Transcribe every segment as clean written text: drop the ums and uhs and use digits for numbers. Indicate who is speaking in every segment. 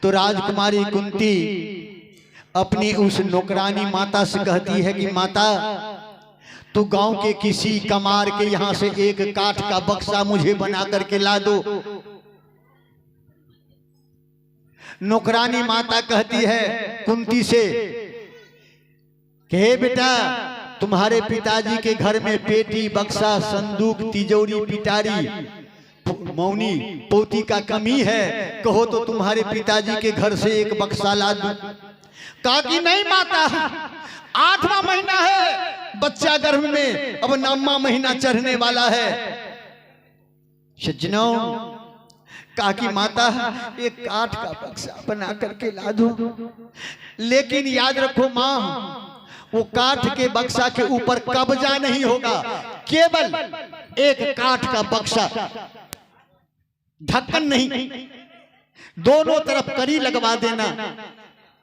Speaker 1: तो राजकुमारी कुंती अपनी उस नौकरानी माता से कहती है कि माता, तो गांव के किसी कमार के यहां से एक काठ का बक्सा मुझे बना करके ला दो। नौकरानी माता कहती है कुंती से कि हे बेटा, तुम्हारे पिताजी के घर में पेटी, बक्सा, संदूक, तिजोरी, पिटारी, मौनी, पोती का कमी है, कहो तो तुम्हारे पिताजी के घर से एक बक्सा ला दूं। कहा कि नहीं माता, 8वां महीना है, बच्चा गर्भ में, अब 9वां महीना चढ़ने वाला है। सज्जनों, कहा कि माता एक काठ का बक्सा बना करके ला दो, लेकिन याद रखो मां, वो काठ के बक्सा के ऊपर कब्जा नहीं होगा, केवल एक काठ का बक्सा, ढक्कन नहीं, दोनों तरफ कड़ी लगवा देना।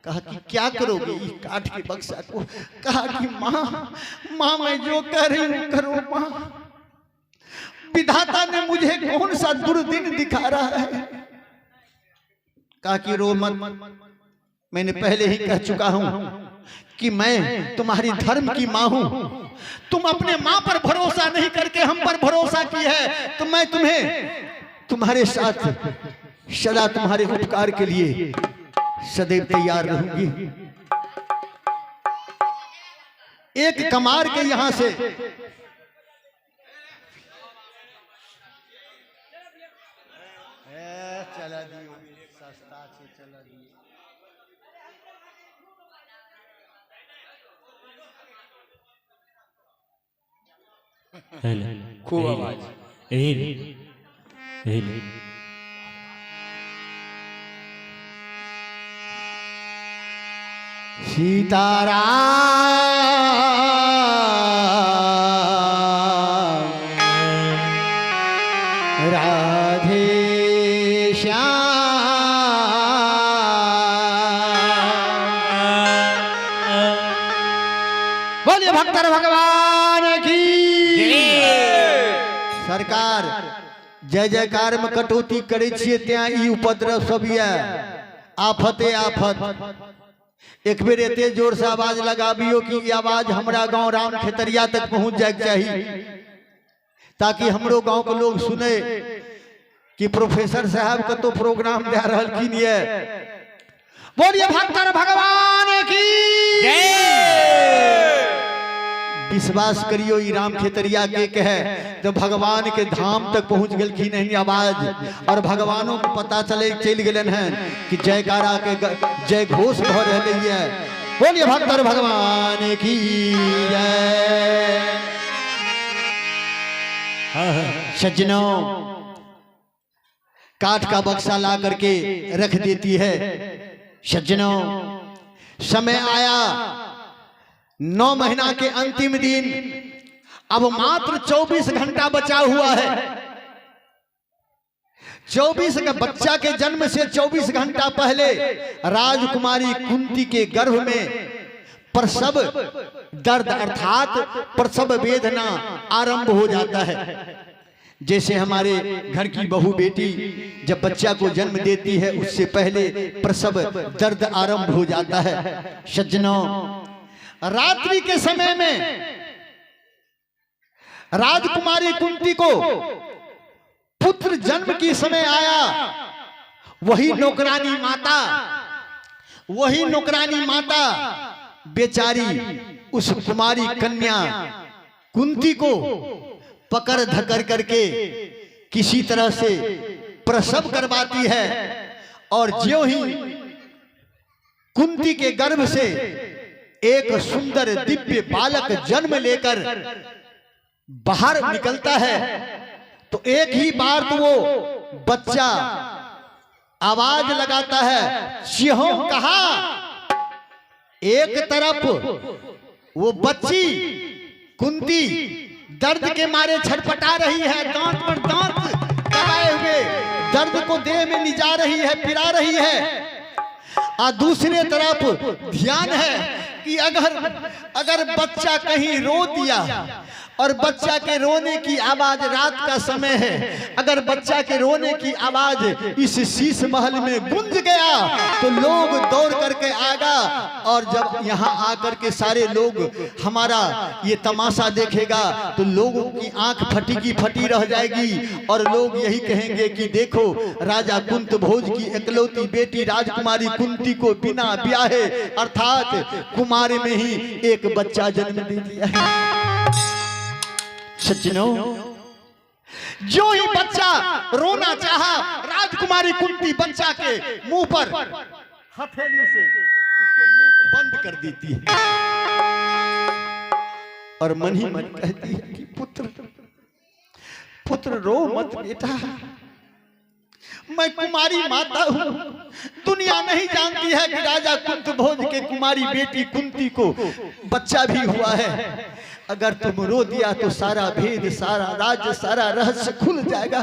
Speaker 1: कहा कि क्या करोगे इस काठ के बक्सा को? कहा कि माँ मैं जो कह रही हूं करो माँ, विधाता ने मुझे कौन सा दुर्दिन दिखा रहा है। कहा कि रो मत, मैंने पहले ही कह चुका हूं कि मैं तुम्हारी धर्म की माँ हूं। तुम अपने माँ पर भरोसा नहीं करके हम पर भरोसा की है, तो मैं तुम्हारे साथ सदा तुम्हारे उपकार के लिए सदैव तैयार रहूंगी। एक कमार के यहां से चला दियो, सस्ता से चला दियो।
Speaker 2: खूब आवाज।
Speaker 1: सीताराम राधे श्याम। बोलिए भक्तर भगवान की सरकार। जय जयकार में कटौती करे छिए त्या ई उपद्रव सब ये आफते आफत। एक बेर एते जोर से आवाज लगाबियो कि ई आवाज हमरा गांव राम खेतरिया तक पहुंच जाए चाहिए, ताकि हमरो गांव के लोग सुने कि प्रोफेसर साहब का तो प्रोग्राम दे रहलखिन ये। बोलिए भक्तर भगवान की विश्वास करियो ई राम खेतरिया के कहे तो भगवान के धाम तक पहुंच गलखिन है आवाज, और भगवानों को पता चल गलन है कि जयकारा के जय घोष भ रही है। बोलिए भक्तर भगवान की जय। सज्जनों, काठ का बक्सा ला करके रख देती है। सज्जनों, समय आया 9 महीना के अंतिम दिन, अब मात्र 24 घंटा बचा हुआ है। 24 का बच्चा के जन्म से 24 घंटा पहले राजकुमारी कुंती के गर्भ में प्रसव दर्द अर्थात प्रसव वेदना आरंभ हो जाता है। जैसे हमारे घर की बहू बेटी जब बच्चा को जन्म देती है, उससे पहले प्रसव दर्द आरंभ हो जाता है। सज्जनों, रात्रि के समय में राजकुमारी कुंती को पुत्र जन्म की समय आया। वही नौकरानी माता बेचारी उस कुमारी कन्या कुंती को पकड़ धकर करके किसी तरह से प्रसव करवाती है, और ज्यों ही कुंती के गर्भ से एक सुंदर दिव्य बालक जन्म लेकर बाहर निकलता है, तो एक ही बार तो वो बच्चा आवाज लगाता है, चिहों कहा। एक तरफ वो बच्ची कुंती दर्द के मारे छटपटा रही है, दांत पर दांत दबाए हुए दर्द को देह में निजा रही है, पिरा रही है, और दूसरे तरफ ध्यान है कि अगर बच्चा कहीं रो दिया और बच्चा के रोने की आवाज रात का समय है, अगर बच्चा के रोने की आवाज इस शीश महल में गूंज गया तो लोग दौड़ करके आएगा, और जब यहाँ आकर के सारे लोग हमारा ये तमाशा देखेगा तो लोगों की आंख फटी की फटी रह जाएगी, और लोग यही कहेंगे कि देखो राजा कुंत भोज की इकलौती बेटी राजकुमारी कुंती को बिना ब्याहे अर्थात कुमार में ही एक बच्चा जन्म दे दिया है। सज्जनों, जो ही बच्चा रोना चाहा, राजकुमारी कुंती बच्चा के मुंह पर हथेली से उसके मुंह को बंद कर देती है और मन ही मन कहती है कि पुत्र रो मत बेटा, मैं कुमारी माता हूं। दुनिया नहीं जानती है कि राजा कुंत भोज के कुमारी बेटी कुंती को बच्चा भी हुआ है। अगर तुम रो दिया तो सारा भेद, सारा राज्य, सारा रहस्य खुल जाएगा,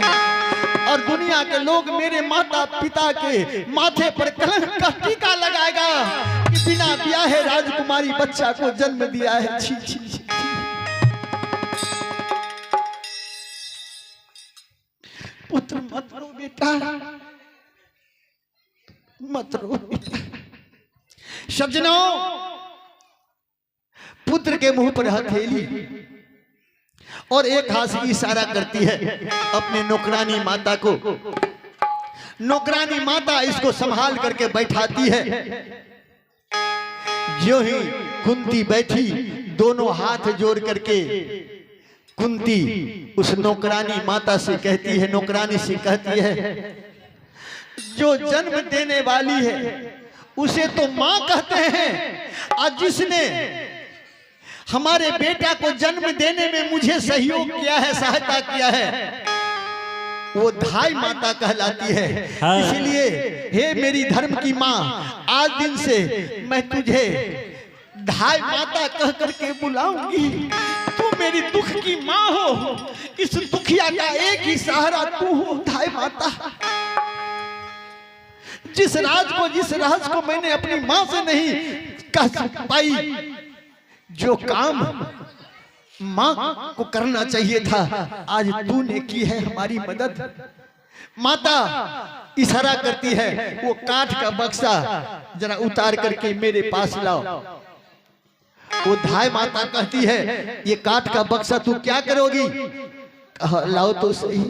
Speaker 1: और दुनिया के लोग मेरे माता पिता के माथे पर कलंक का टीका लगाएगा कि बिना ब्याहे राजकुमारी बच्चा को जन्म दिया है। छी छी छी। पुत्र मत रो बेटा, मत रो बेटा। सज्जनों, पुत्र के मुंह पर हथेली और एक हाथ से इशारा करती है अपने नौकरानी माता को। नौकरानी माता इसको संभाल करके बैठाती है। जो ही कुंती बैठी, दोनों हाथ जोड़ करके कुंती उस नौकरानी माता से कहती है, नौकरानी से कहती है, जो जन्म देने वाली है उसे तो मां कहते हैं, और जिसने हमारे बेटा को जन्म देने में मुझे सहयोग किया है, सहायता किया है, वो धाई माता कहलाती है। इसलिए हे मेरी धर्म की माँ, आज दिन से मैं तुझे धाई माता कह करके बुलाऊंगी। तू मेरी दुख की माँ हो, इस दुखिया का एक ही सहारा तू हो धाई माता। जिस राज को, जिस रहस्य को मैंने अपनी माँ से नहीं कह पाई, जो काम माँ को करना चाहिए था, आज तूने की है हमारी मदद। माता इशारा करती है, वो काठ का बक्सा जरा उतार करके मेरे पास लाओ। वो धाय माता कहती है, ये काठ का बक्सा तू क्या करोगी? कहा लाओ तो सही।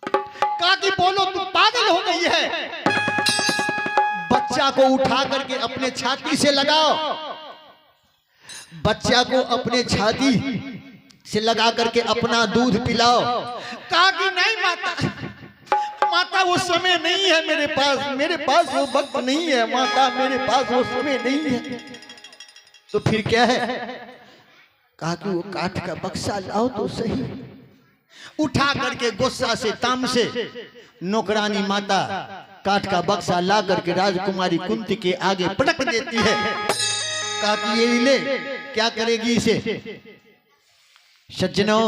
Speaker 1: कहा कि बोलो, तू पागल हो गई है? बच्चा को उठा करके अपने छाती से लगाओ। बच्चा को अपने छाती से लगा करके अपना दूध पिलाओ। कहा कि नहीं माता, वो समय नहीं है मेरे पास वो वक्त नहीं है माता, मेरे पास वो समय नहीं है। तो फिर क्या है? कहा कि वो काठ का बक्सा लाओ तो सही। उठा करके गुस्सा से, ताम से नौकरानी माता काठ का बक्सा ला करके राजकुमारी कुंती के आगे पटक देती है। कहा कि ये ले, क्या करेगी इसे? सज्जनों,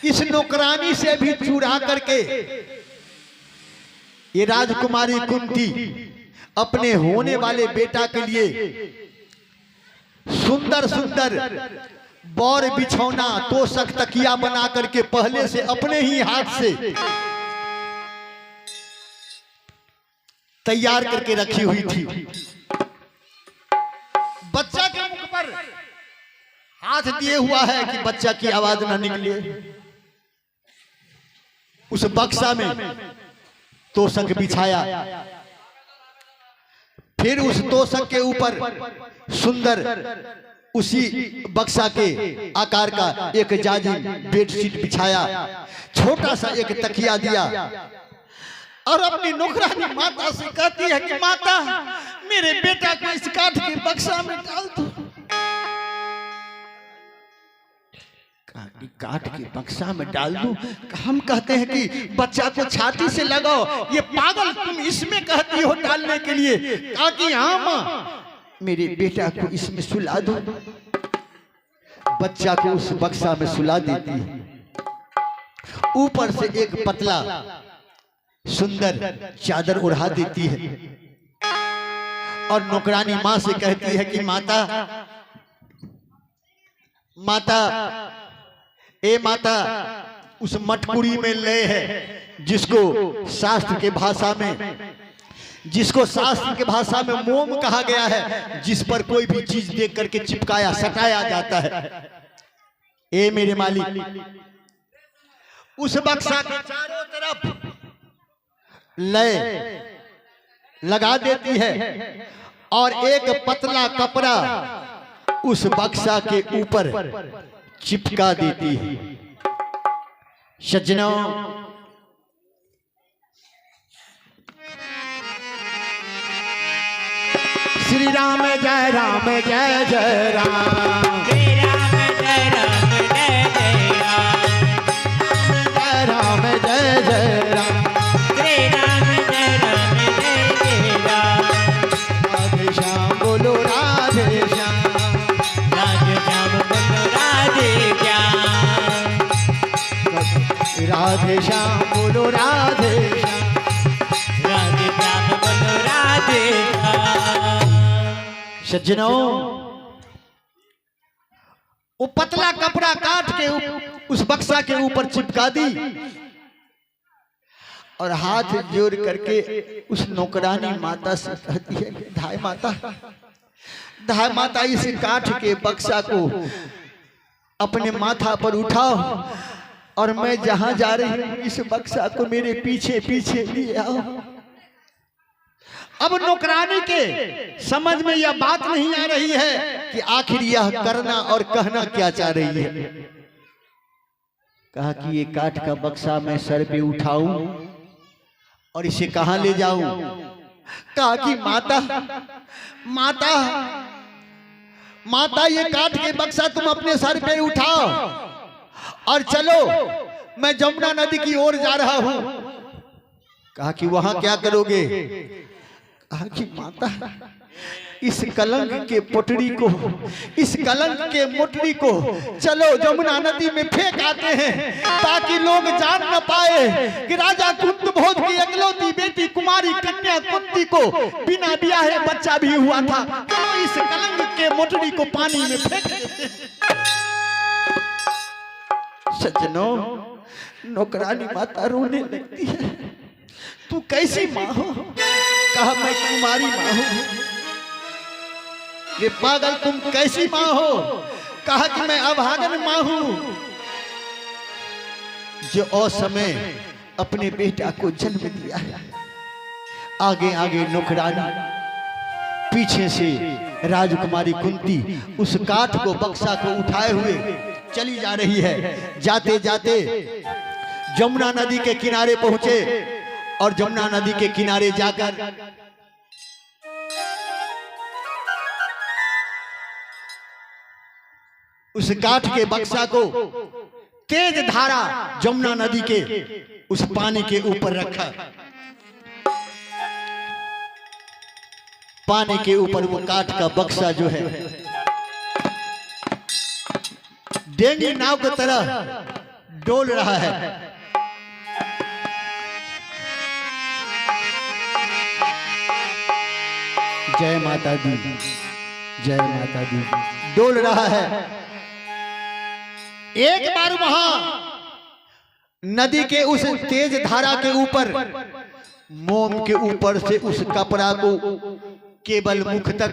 Speaker 1: इस नौकरानी से भी चुरा करके ये राजकुमारी कुंती अपने होने वाले बेटा के लिए सुंदर सुंदर बौर बिछौना, तोशक, तकिया बना करके पहले से अपने ही हाथ से तैयार करके रखी हुई थी। बच्चा के मुख पर हाथ दिए हुआ है कि बच्चा की आवाज ना निकले। उस बक्सा में तोशक बिछाया, फिर उस तोशक के ऊपर सुंदर उसी बक्सा के आकार का एक जाजी बेडशीट बिछाया, छोटा सा एक तकिया दिया, और अपनी नौकरानी माता से कहती है कि माता, मेरे बेटा को इस काठ के बक्सा में डाल दो। काठ के बक्सा में डाल दूं? हम कहते हैं कि बच्चा को छाती से लगाओ। ये पागल, तुम इसमें कहती हो डालने के लिए? कहा कि हाँ माँ, मेरे बेटा को इसमें सुला दो। बच्चा को उस बक्सा में सुला देती है। ऊपर से एक पतला सुंदर चादर उड़ा देती है। और नौकरानी माँ से कहती है कि माता माता ए माता, उस मटकुड़ी में लय है जिसको शास्त्र के भाषा में मोम कहा गया है, जिस पर कोई भी चीज देख करके चिपकाया सटाया जाता है। ए मेरे मालिक, उस बक्सा के चारों तरफ लय लगा देती है और एक पतला कपड़ा उस बक्सा के ऊपर चिपका देती है। सज्जनों, श्री राम जय राम जय जय राम,
Speaker 2: श्री राम जय राम जय जय राम,
Speaker 1: जय राम जय जय राम,
Speaker 2: श्री राम जय राम जय जय राम।
Speaker 1: राधे श्याम बोलो राधे श्याम,
Speaker 2: राधे श्याम बोलो राधे श्याम,
Speaker 1: राधे श्याम बोलो राधे श्याम।
Speaker 2: राधे श्याम बोलो राधे श्याम।
Speaker 1: सज्जनों, वो पतला कपड़ा काट के उस बक्सा के ऊपर चिपका दी और हाथ जोड़ करके उस नौकरानी माता से कहती है, धाय माता इस काठ के बक्सा को अपने माथा पर उठाओ और मैं जहां जा रही हूं इस बक्सा को मेरे पीछे पीछे लिए आओ। अब नौकरानी के समझ में यह बात नहीं आ रही है कि आखिर यह करना और कहना क्या चाह रही है। कहा कि ये काठ का बक्सा मैं सर पे उठाऊं और इसे कहां ले जाऊं। कहा कि माता ये काठ के बक्सा तुम अपने सर पे उठाओ और चलो, मैं जमुना नदी की ओर जा रहा हूं। कहा कि वहां क्या करोगे। कहा कि माता, इस कलंक के मोटरी को चलो जमुना नदी में फेंक आते हैं, ताकि लोग जान न पाए कि राजा कुंत भोज की इकलौती बेटी कुमारी कन्या कुंती को बिना ब्याहे बच्चा भी हुआ था। तो इस कलंक के मोटरी को पानी में फेंक देते हैं। सज्जनों, नौकरानी माता रोने लगती है। तू कैसी माँ हो। कहा मैं कुमारी माँ हूं। ये पागल तुम कैसी माँ हो। कहा कि मैं अभागन माँ हूं जो असमय अपने बेटा को जन्म दिया है। आगे आगे नौकरानी, पीछे से राजकुमारी कुंती उस काठ को बक्सा को उठाए हुए चली जा रही है। जाते जाते जमुना नदी के किनारे पहुंचे और जमुना नदी के किनारे जाकर उस काठ के बक्सा को तेज धारा जमुना नदी के उस पानी के ऊपर रखा। पानी के ऊपर वो काठ का बक्सा जो है डेंगी नाव की तरह डोल रहा है। जय माता दी, जय माता दी। डोल रहा है। एक बार वहां नदी के उस तेज धारा के ऊपर मोम के ऊपर से उस कपड़ा को केवल मुख तक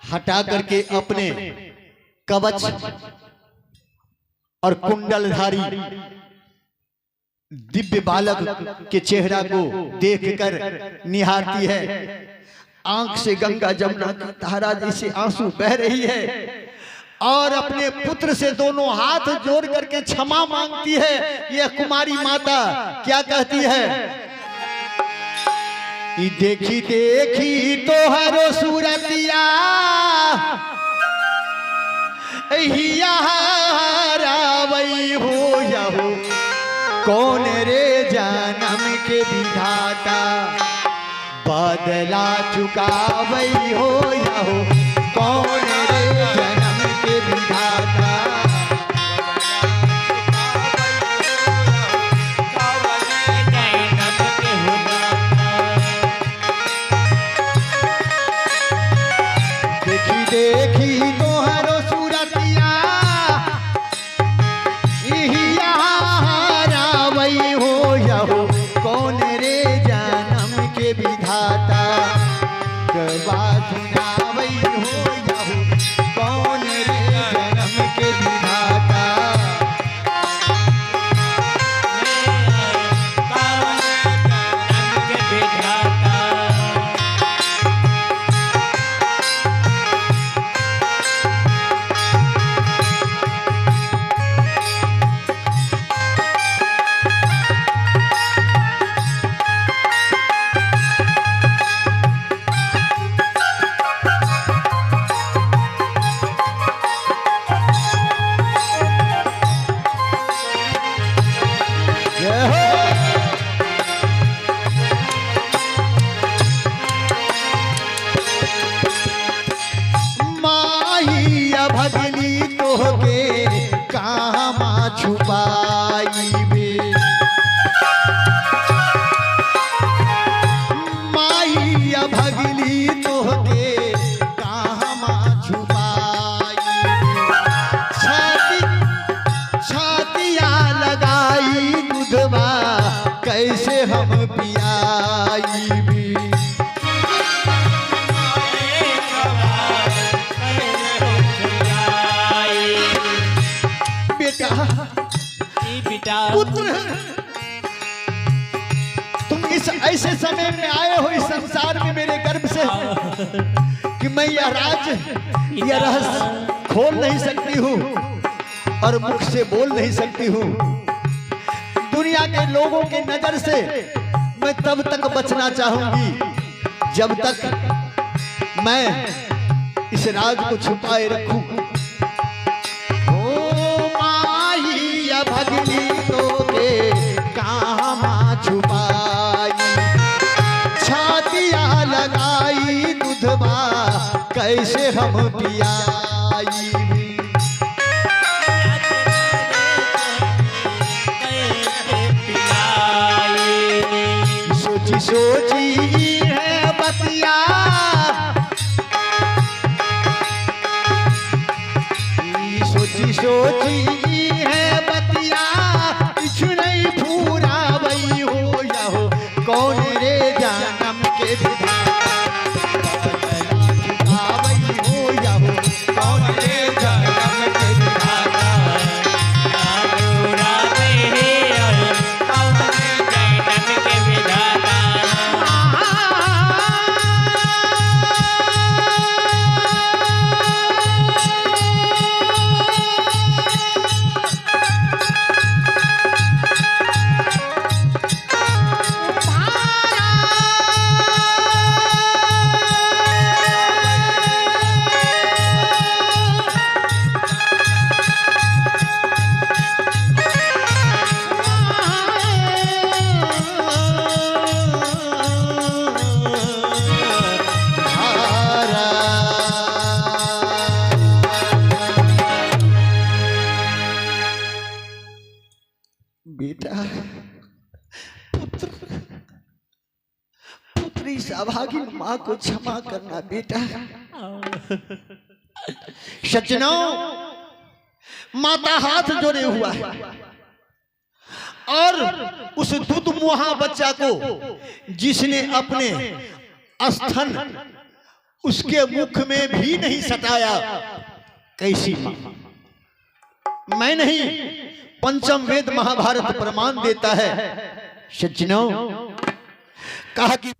Speaker 1: हटा करके अपने कवच और कुंडलधारी दिव्य बालक के चेहरा को देखकर निहारती है। आंख से गंगा जमुना की धारा जैसे आंसू बह रही है और अपने पुत्र से दोनों हाथ जोड़ करके क्षमा मांगती है। यह कुमारी माता क्या कहती है। देखी देखी तो हरो सूरतिया रावई हो यहो, कौन रे जन्म के विधाता, बदला चुकावई हो यहो, कौन रे जन्म के विधाता। कैसे हम पियाई भी।
Speaker 2: बेटा
Speaker 1: पुत्र, तुम इस ऐसे समय में आए हो इस संसार में मेरे गर्भ से कि मैं यह रहस्य खोल नहीं सकती हूँ और मुख से बोल नहीं सकती हूँ। दुनिया के लोगों के नजर से मैं तब तक बचना चाहूंगी जब तक मैं इस राज को छुपाए रखूं। भगनी तो के कहाँ छुपाई, छातियाँ लगाई दूधवा कैसे हम पियाई। सोची सोची है बतिया, सोची सोची कौन रे जन्म के विधाता हो या हो, कौन रे जन्म के विधाता। बेटा, पुत्री सौभागी माँ को क्षमा करना बेटा। सज्जनों, माता हाथ जोड़े हुआ है और उस दूध मुहा बच्चा को जिसने अपने स्तन उसके मुख में भी नहीं सटाया, कैसी माँ? मैं नहीं, पंचम वेद महाभारत प्रमाण देता है। सज्जनों, कहा कि